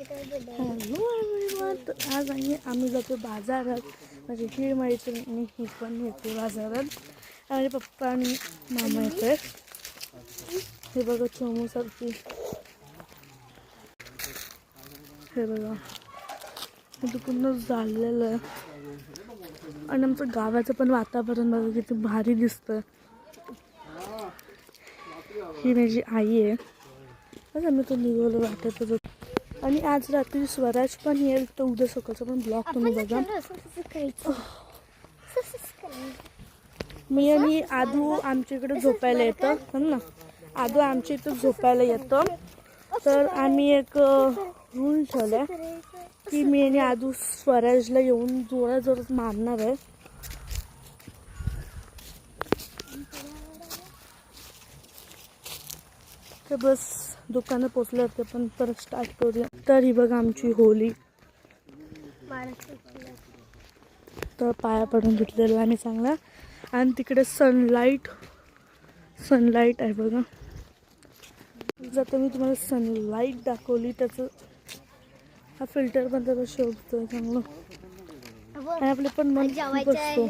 Hello everyone, आज आम्ही जातो बाजारात. माझी ही मैत्रिणी ही पण येते बाजारात. आणि पप्पा आणि मामा येते. हे बघा चोमूसारखी, हे बघा इथे पूर्ण झालेलं आहे. आणि आमचं गावाचं पण वातावरण बघा किती भारी दिसतं. ही माझी आई आहे. बस आम्ही तो निघालो वाटतच होतो. आणि आज रात्री स्वराज पण येईल, तर उद्या सकाळचा पण ब्लॉग तुम्ही बघा. मी आणि आदू आमच्या इकडे झोपायला येतं ना. आदू आमच्या इथं झोपायला येतं. तर आम्ही एक रूल ठेवला की मी आणि आदू स्वराजला येऊन जोरात मारणार आहे. तर बस दुकानं पोचलं ते पण परत स्टार्ट करूया. तर ही बघा आमची होली. तर पाया पडून घेतलेला आम्ही चांगला. आणि तिकडे सनलाईट आहे बघा. जर मी तुम्हाला सनलाईट दाखवली, त्याचं हा फिल्टर पण त्याचा शोधतोय चांगलं. आणि आपले पण मन बसतो.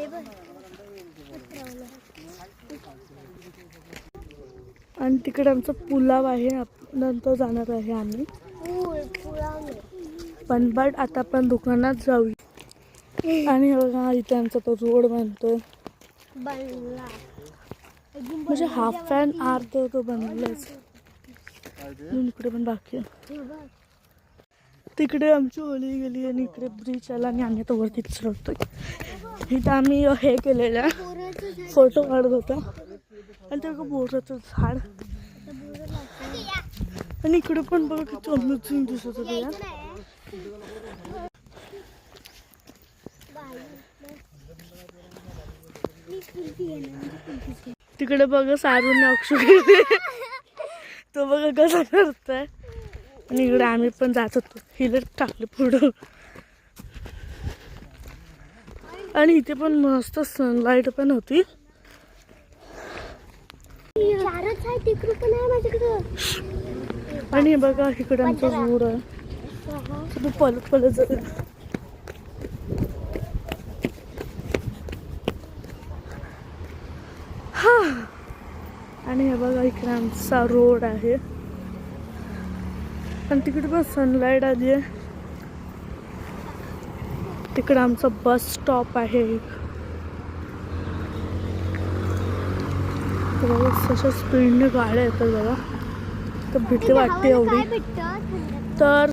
आणि तिकडे आमचा पुलाव आहे, नंतर जाणार आहे आम्ही. पण आता आपण दुकानात जाऊया. आणि बघा इथे आमचा तो रोड बनतोय. म्हणजे हाफ फॅन अर्ध तो बनलाच. इकडे पण बाकी आहे. तिकडे आमची होली गेली आणि इकडे ब्रिज आला आणि आम्ही आता वरती चढतोय. इथं आम्ही हे केलेलं फोटो काढत होता. आणि ते बघा बोराचं झाड. आणि इकडे पण बघा किती अमेझिंग दिसत होतं यार. तिकडे बघा सारूने अक्षर तो बघा कसा करतोय. आणि इकडे आम्ही पण जात होतो. हिला टाकले पुढं. आणि इथे पण मस्त सनलाईट पण होती. आणि हे बघा इकडे आमचा रोड आहे. तू पलत जाईल. हा. आणि हे बघा इकडे आमचा रोड आहे. आणि तिकडे पण सनलाईट आली आहे. तिकडे आमचा बस स्टॉप आहे. तशा स्पीडने गाड्या येतात बघा. तर भीती वाटते एवढी. तर